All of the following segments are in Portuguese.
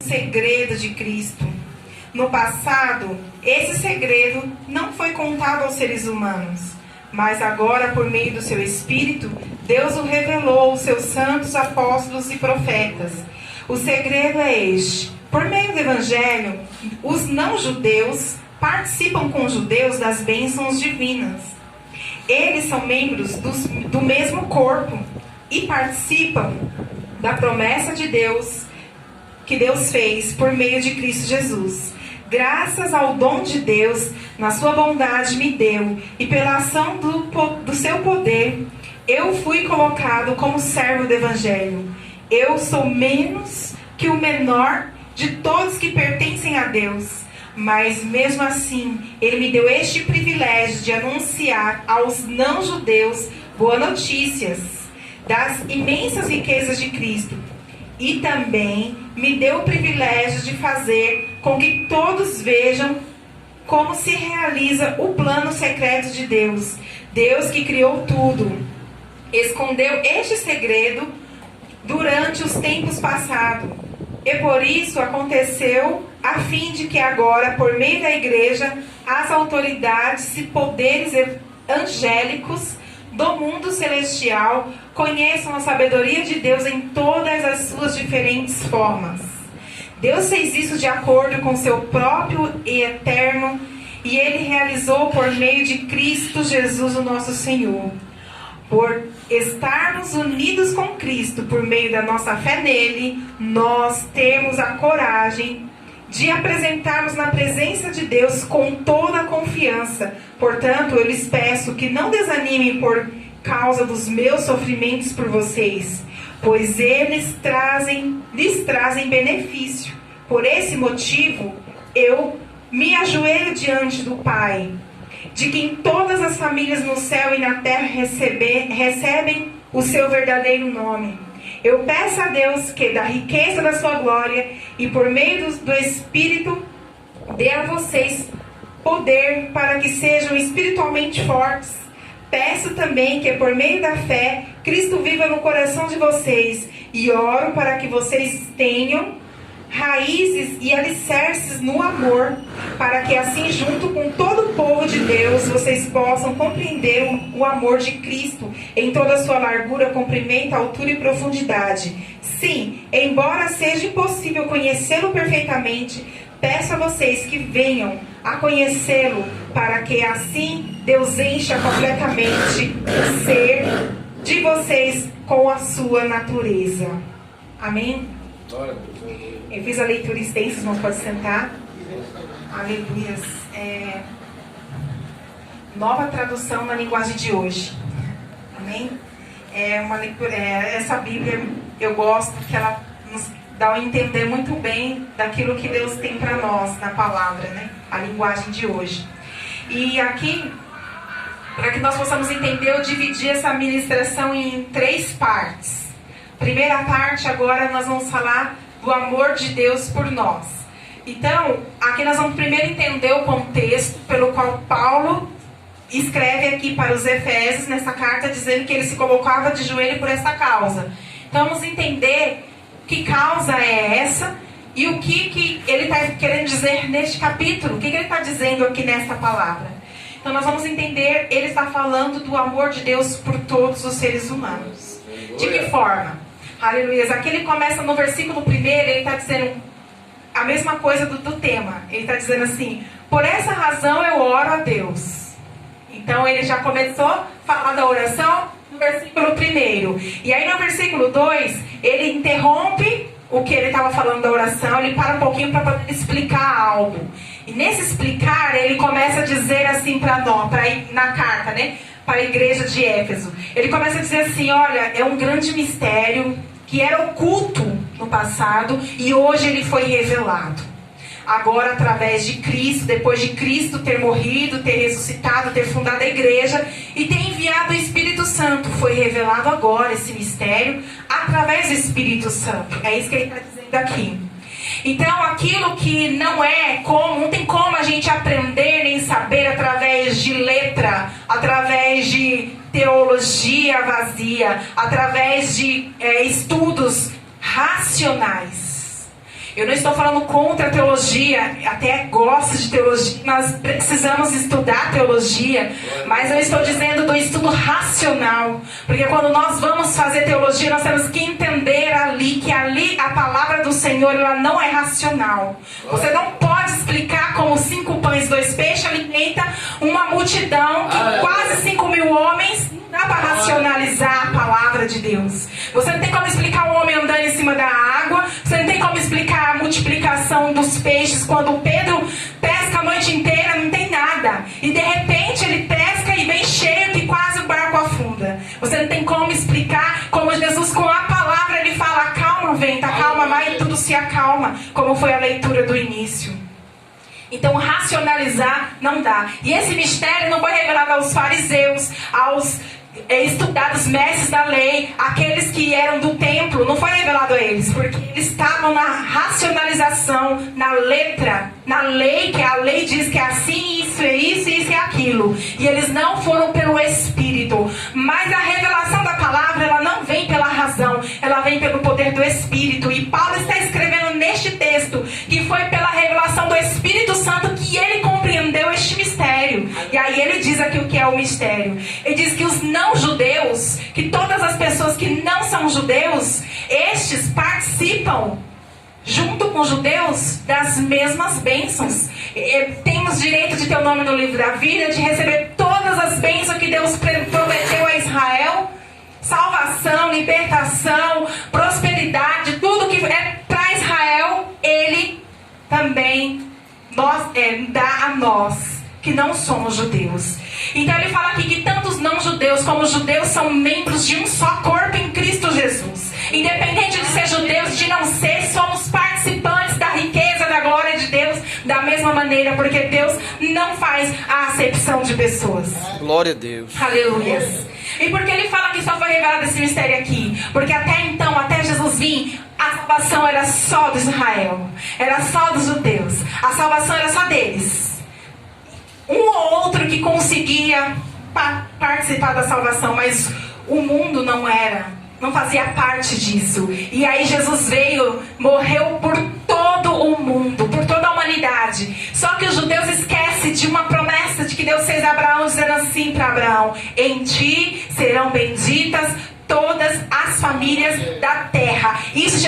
Segredo de Cristo. No passado, esse segredo não foi contado aos seres humanos, mas agora, por meio do seu Espírito, Deus o revelou aos seus santos apóstolos e profetas. O segredo é este: por meio do Evangelho, os não-judeus participam com os judeus das bênçãos divinas. Eles são membros do mesmo corpo e participam da promessa de Deus que Deus fez por meio de Cristo Jesus. Graças ao dom de Deus, na sua bondade me deu, e pela ação do seu poder, eu fui colocado como servo do Evangelho. Eu sou menos que o menor de todos que pertencem a Deus, mas mesmo assim, Ele me deu este privilégio de anunciar aos não-judeus boas notícias das imensas riquezas de Cristo. E também me deu o privilégio de fazer com que todos vejam como se realiza o plano secreto de Deus. Deus que criou tudo, escondeu este segredo durante os tempos passados. E por isso aconteceu a fim de que agora, por meio da igreja, as autoridades e poderes angélicos do mundo celestial conheçam a sabedoria de Deus em todas as suas diferentes formas. Deus fez isso de acordo com seu próprio e eterno, e Ele realizou por meio de Cristo Jesus, o nosso Senhor. Por estarmos unidos com Cristo por meio da nossa fé nele, nós temos a coragem de apresentarmos na presença de Deus com toda a confiança. Portanto, eu lhes peço que não desanimem por causa dos meus sofrimentos por vocês, pois eles lhes trazem benefício. Por esse motivo, eu me ajoelho diante do Pai, de quem todas as famílias no céu e na terra recebem o seu verdadeiro nome. Eu peço a Deus que, da riqueza da sua glória e por meio do Espírito, dê a vocês poder para que sejam espiritualmente fortes. Peço também que, por meio da fé, Cristo viva no coração de vocês, e oro para que vocês tenham raízes e alicerces no amor, para que assim, junto com todo o povo de Deus, vocês possam compreender o amor de Cristo em toda a sua largura, comprimento, altura e profundidade. Sim, embora seja impossível conhecê-lo perfeitamente, peço a vocês que venham a conhecê-lo, para que assim Deus encha completamente o ser de vocês com a sua natureza. Amém? Eu fiz a leitura extensa, irmãos, pode sentar. Aleluia. Nova tradução na linguagem de hoje. Amém? Uma leitura, essa Bíblia, eu gosto que ela nos dá a entender muito bem daquilo que Deus tem para nós na palavra, né? A linguagem de hoje. E aqui, para que nós possamos entender, eu dividi essa ministração em 3 partes. Primeira parte, agora nós vamos falar do amor de Deus por nós. Então, aqui nós vamos primeiro entender o contexto pelo qual Paulo escreve aqui para os Efésios, nessa carta, dizendo que ele se colocava de joelho por essa causa. Então, vamos entender que causa é essa e o que ele está querendo dizer neste capítulo, o que ele está dizendo aqui nesta palavra. Então, nós vamos entender, ele está falando do amor de Deus por todos os seres humanos. De que forma? Aleluia. Aqui ele começa no versículo 1, ele está dizendo a mesma coisa do tema. Ele está dizendo assim: por essa razão eu oro a Deus. Então ele já começou a falar da oração no versículo 1. E aí no versículo 2, ele interrompe o que ele estava falando da oração, ele para um pouquinho para poder explicar algo. E nesse explicar, ele começa a dizer assim para nós, na carta, né? Para a igreja de Éfeso. Ele começa a dizer assim: olha, é um grande mistério que era oculto no passado e hoje ele foi revelado. Agora, através de Cristo, depois de Cristo ter morrido, ter ressuscitado, ter fundado a igreja e ter enviado o Espírito Santo, foi revelado agora esse mistério através do Espírito Santo. É isso que ele está dizendo aqui. Então, aquilo que não tem como a gente aprender nem saber através de letra, através de teologia vazia, através de estudos racionais. Eu não estou falando contra a teologia, até gosto de teologia, nós precisamos estudar teologia, mas eu estou dizendo do estudo racional, porque quando nós vamos fazer teologia, nós temos que entender que ali a palavra do Senhor, ela não é racional. Você não pode explicar como 5 pães e 2 peixes alimenta uma multidão, que quase 5.000 homens. Não dá para racionalizar a palavra de Deus. Você não tem como explicar um homem andando em cima da água. Você não tem como explicar a multiplicação dos peixes quando Pedro pesca a noite inteira, não tem nada. E de repente ele pesca e vem cheio que quase o barco afunda. Você não tem como explicar como Jesus com a palavra ele fala: calma, vento, acalma, mas tudo se acalma. Como foi a leitura do início. Então racionalizar não dá. E esse mistério não foi revelado aos fariseus, aos estudados mestres da lei, aqueles que eram do templo, não foi revelado a eles, porque eles estavam na racionalização, na letra, na lei, que a lei diz que é assim, isso é isso, isso é aquilo, e eles não foram pelo Espírito. Mas a revelação da palavra, ela não vem pela razão, ela vem pelo poder do Espírito. E Paulo está escrevendo neste texto que foi pela revelação do Espírito Santo que ele compreendeu este mistério. E aí ele diz aqui o que é o mistério. Ele diz que os não-judeus, que todas as pessoas que não são judeus, estes participam, junto com os judeus, das mesmas bênçãos. Temos direito de ter o nome no livro da vida, de receber todas as bênçãos que Deus prometeu a Israel. Salvação, libertação, prosperidade, tudo que é para Israel, ele também dá a nós, que não somos judeus. Então ele fala aqui que tanto os não-judeus como os judeus são membros de um só corpo em Cristo Jesus. Independente de ser judeus, de não ser, somos participantes da riqueza, da glória de Deus, da mesma maneira, porque Deus não faz a acepção de pessoas. Glória a Deus. Aleluias. E por que ele fala que só foi revelado esse mistério aqui? Porque até então, até Jesus vir, a salvação era só de Israel, era só dos judeus, a salvação era só deles. Um ou outro que conseguia participar da salvação, mas o mundo não fazia parte disso. E aí Jesus veio, morreu por todo o mundo, por toda a humanidade. Só que os judeus esquecem de uma promessa de que Deus fez a Abraão, dizendo assim para Abraão: em ti serão benditas todas as famílias da terra. Isso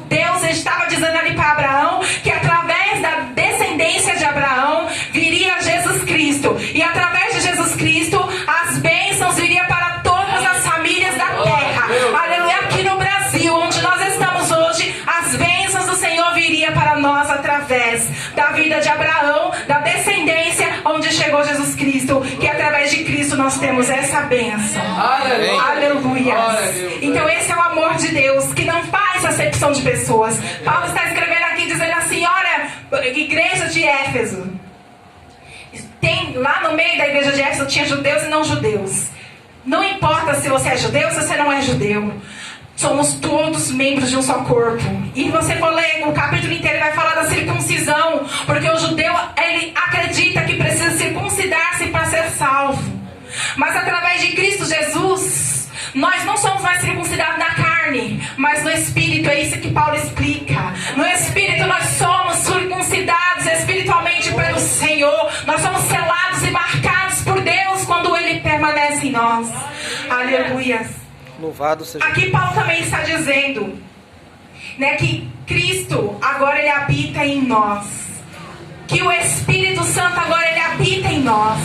Deus estava dizendo ali para Abraão, que através da descendência de Abraão viria Jesus Cristo, e através de Jesus Cristo as bênçãos viriam para todas as famílias da terra. Aleluia. Aqui no Brasil, onde nós estamos hoje, as bênçãos do Senhor viria para nós através da vida de Abraão, da descendência onde chegou Jesus Cristo, que através de Cristo nós temos essa bênção. Aleluia. Então esse é o amor de Deus, que não faz acepção de pessoas. Paulo está escrevendo aqui dizendo assim: olha, igreja de Éfeso, lá no meio da igreja de Éfeso tinha judeus e não judeus. Não importa se você é judeu ou se você não é judeu, somos todos membros de um só corpo. E você for ler o capítulo inteiro, ele vai falar da circuncisão, porque o judeu, ele acredita que precisa circuncidar-se para ser salvo. Mas através de Cristo Jesus, nós não somos mais circuncidados na carne, mas no Espírito. É isso que Paulo explica. No Espírito nós somos circuncidados espiritualmente pelo Senhor. Nós somos selados e marcados por Deus quando Ele permanece em nós. Aleluia. Louvado seja. Aqui Paulo também está dizendo, né, que Cristo agora ele habita em nós, que o Espírito Santo agora ele habita em nós.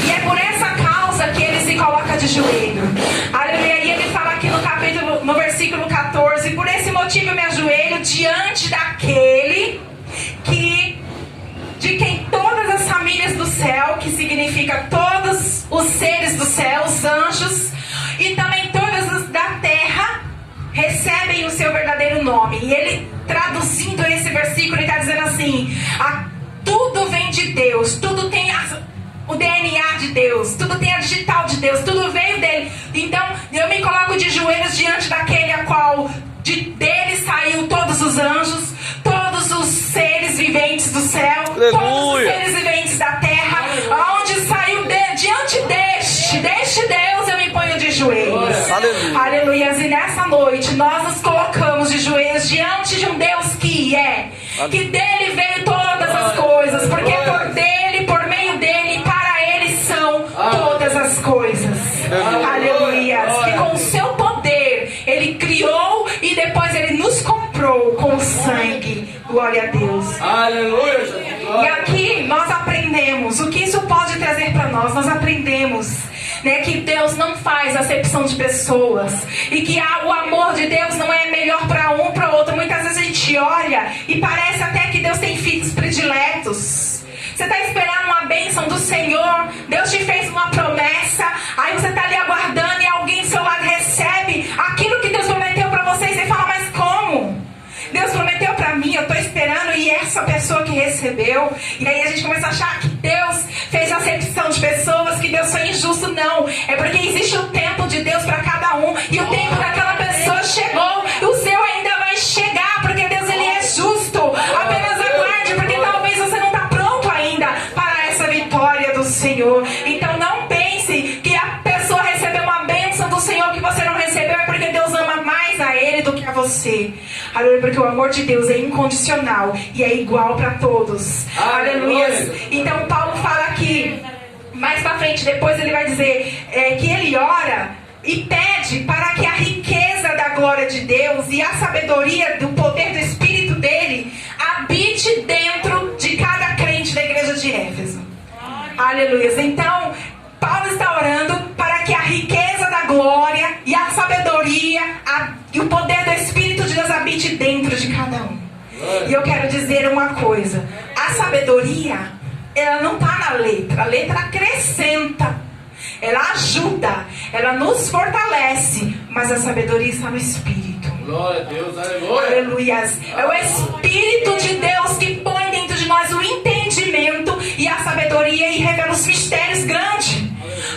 E é por essa causa que ele se coloca de joelho. Aleluia. E ele fala aqui no versículo 14: por esse motivo eu me ajoelho diante daquele de quem todas as famílias do céu, que significa todos os seres do céu, os anjos, e também todas as da terra, recebem o seu verdadeiro nome. E ele, traduzindo esse versículo, ele está dizendo assim: tudo vem de Deus, tudo tem o DNA de Deus, tudo tem a digital de Deus, tudo veio dele. Então eu me coloco de joelhos diante daquele a qual dele saiu todos os anjos, todos os seres viventes do céu, aleluia, todos os seres viventes da terra, aonde saiu diante deste Deus eu me ponho de joelhos. Aleluia. Aleluia. E nessa noite nós nos colocamos de joelhos diante de um Deus que Ele é. Que dele veio todas as coisas, porque por dele, por meio dele, para ele são todas as coisas. Aleluia. Que com o seu poder ele criou e depois ele nos comprou com o sangue. Glória a Deus. Aleluia. E aqui nós aprendemos o que isso pode trazer para nós. Nós aprendemos, né, que Deus não faz acepção de pessoas e que o amor de Deus não é melhor para um para outro. Muitas vezes a gente olha e parece até que Deus tem filhos prediletos. Você está esperando uma bênção do Senhor, Deus te fez uma promessa, aí você está ali aguardando e alguém do seu lado recebe aquilo que Deus prometeu para você e você fala, mas como? Deus prometeu para mim, eu estou esperando e essa pessoa que recebeu. E aí a gente começa a achar que Deus fez acepção de pessoas, que Deus foi injusto. Não, é porque existe o tempo de Deus para cada um e o tempo daquela pessoa chegou, o seu ainda vai chegar, porque Deus ele é justo. Apenas aguarde, porque talvez você não está pronto ainda para essa vitória do Senhor. Então não pense que a pessoa recebeu uma bênção do Senhor que você não recebeu, é porque Deus ama mais a ele do que a você. Aleluia, porque o amor de Deus é incondicional e é igual para todos. Aleluia. Então Paulo fala aqui, mais para frente, depois ele vai dizer que ele ora e pede para que a riqueza da glória de Deus e a sabedoria do poder do Espírito dele habite dentro de cada crente da igreja de Éfeso. Aleluia. Então Paulo está orando para que a riqueza da glória e a sabedoria e o poder do Espírito de Deus habite dentro de cada um. E eu quero dizer uma coisa: a sabedoria, ela não está na letra. A letra acrescenta, ela ajuda, ela nos fortalece, mas a sabedoria está no Espírito. Glória a Deus, aleluia. Aleluias. É o Espírito de Deus que põe dentro de nós o entendimento e a sabedoria e revela os mistérios grandes.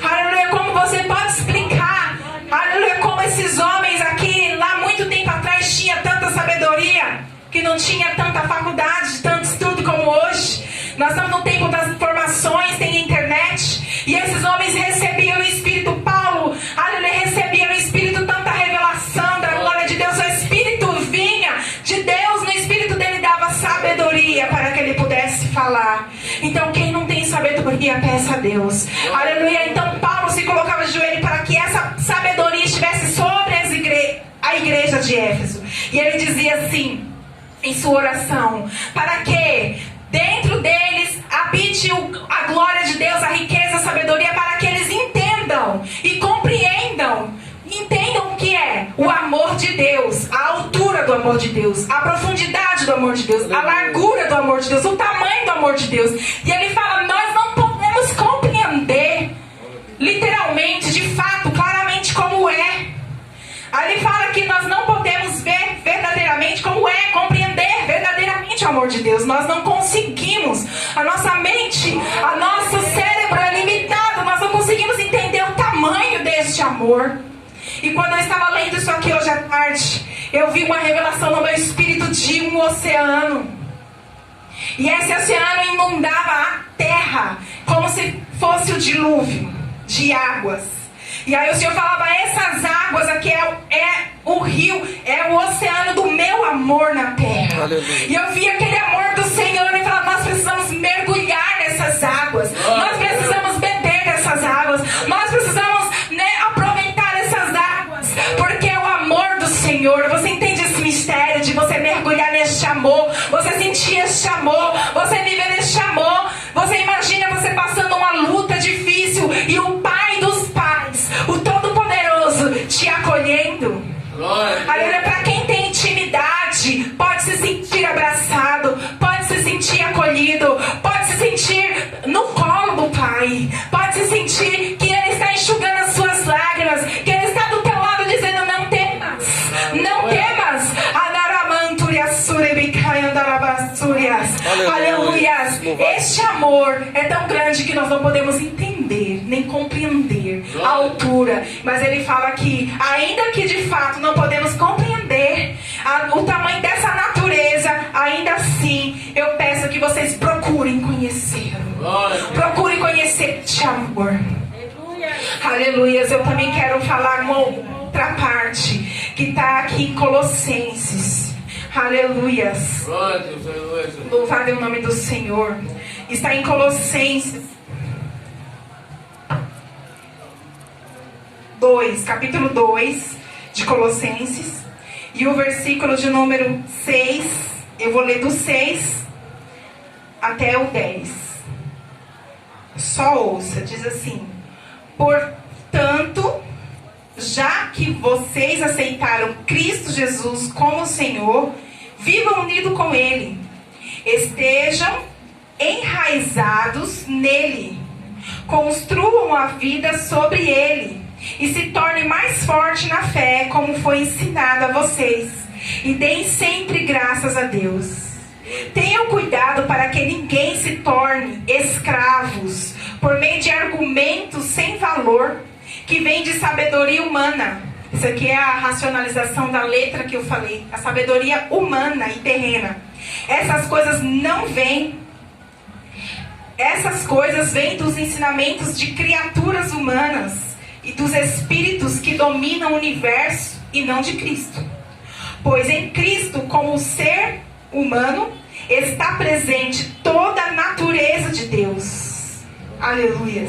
Aleluia. Como você pode explicar, aleluia, como esses homens aqui, lá muito tempo atrás, tinha tanta sabedoria, que não tinha tanta faculdade, tanto estudo como hoje. Nós estamos no tempo das informações, tem internet, e esses homens recebiam no Espírito. Paulo, aleluia, recebia no Espírito tanta revelação da glória de Deus. O Espírito vinha de Deus, no Espírito dele dava sabedoria para que ele pudesse falar. Então quem não tem sabedoria, peça a Deus. Aleluia. Então Paulo se colocava de joelho para que essa sabedoria estivesse sobre a igreja de Éfeso. E ele dizia assim em sua oração: para que dentro deles habite a glória de Deus, a riqueza, a sabedoria, para que eles entendam e compreendam. Entendam o que é o amor de Deus, a altura do amor de Deus, a profundidade do amor de Deus, a largura do amor de Deus, o tamanho do amor de Deus. E ele fala, nós não podemos compreender literalmente, de fato, claramente como é. Aí ele fala que nós não podemos ver verdadeiramente como é, compreender verdadeiramente o amor de Deus. Nós não conseguimos. A nossa mente, o nosso cérebro é limitado. Nós não conseguimos entender o tamanho deste amor. E quando eu estava lendo isso aqui hoje à tarde, eu vi uma revelação no meu espírito de um oceano. E esse oceano inundava a terra como se fosse o dilúvio de águas. E aí o Senhor falava, essas águas aqui é o rio, é o oceano do meu amor na terra. Aleluia. E eu vi aquele amor do Senhor e falava, nós precisamos mergulhar nessas águas. Nós precisamos beber dessas águas. Nós precisamos, aproveitar essas águas. Porque o amor do Senhor, você entende esse mistério de você mergulhar neste amor, você sentir este amor, você viver neste amor. Você imagina você passando uma luta difícil e o Pai dos Pais, o Todo-Poderoso, te acolhendo. Aleluia. Para quem tem intimidade, pode se sentir abraçado, pode se sentir acolhido, pode se sentir no colo do Pai, pode se sentir que Ele está enxugando as suas lágrimas, que Ele está do teu lado dizendo, não temas, não temas. Aleluia. Este amor é tão grande que nós não podemos entender, nem compreender a altura. Mas ele fala que, ainda que de fato não podemos compreender o tamanho dessa natureza, ainda assim eu peço que vocês procurem conhecê-lo. Procurem conhecer este amor. Aleluia. Eu também quero falar uma outra parte que está aqui em Colossenses. Aleluias. Glória a Deus, aleluia, Jesus. Louvado é o nome do Senhor. Está em Colossenses 2, capítulo 2 de Colossenses. E o versículo de número 6, eu vou ler do 6 até o 10. Só ouça, diz assim: portanto, já que vocês aceitaram Cristo Jesus como Senhor, vivam unidos com Ele. Estejam enraizados nele. Construam a vida sobre Ele. E se torne mais forte na fé, como foi ensinado a vocês. E deem sempre graças a Deus. Tenham cuidado para que ninguém se torne escravos por meio de argumentos sem valor, que vem de sabedoria humana. Isso aqui é a racionalização da letra que eu falei. A sabedoria humana e terrena. Essas coisas vêm dos ensinamentos de criaturas humanas e dos espíritos que dominam o universo e não de Cristo. Pois em Cristo, como ser humano, está presente toda a natureza de Deus. Aleluia.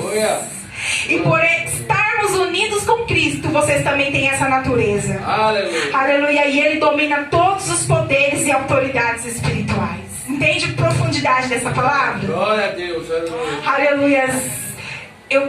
E por estarmos unidos com Cristo, vocês também têm essa natureza. Aleluia. Aleluia. E Ele domina todos os poderes e autoridades espirituais. Entende a profundidade dessa palavra? Glória a Deus, aleluia. Aleluia.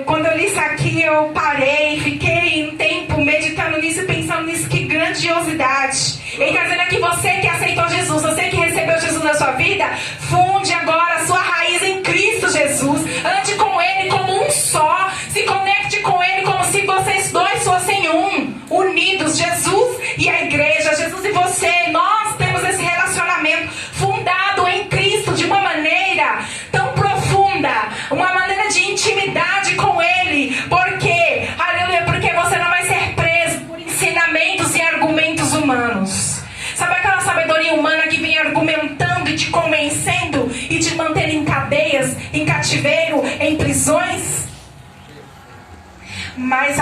Quando eu li isso aqui, eu parei, fiquei um tempo meditando nisso e pensando nisso. Que grandiosidade. Ele está dizendo aqui: você que aceitou Jesus, você que recebeu Jesus na sua vida, funde agora a sua raiz em Cristo Jesus. Ande com Ele como um só. Se conecte com Ele como se vocês dois fossem um. Unidos, Jesus e a igreja, Jesus e você. Nós temos esse relacionamento fundado em Cristo de uma maneira tão profunda, uma maneira de intimidade com Ele. Por quê? Aleluia, porque você não vai ser preso por ensinamentos e argumentos humanos. Sabe aquela sabedoria humana que vem argumentando e te convencendo e te mantendo em cadeias, em cativeiro, em prisões? Mas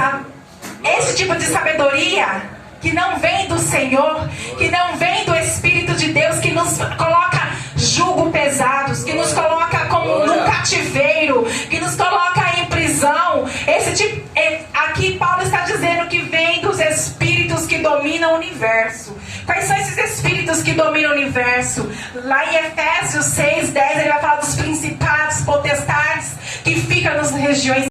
esse tipo de sabedoria que não vem do Senhor, que não vem do Espírito de Deus, que nos coloca jugo pesados, que nos coloca como num cativeiro, que nos coloca em prisão. Esse tipo, aqui Paulo está dizendo que vem dos espíritos que dominam o universo. Quais são esses espíritos que dominam o universo? Lá em Efésios 6:10 ele vai falar dos principados, potestades que ficam nas regiões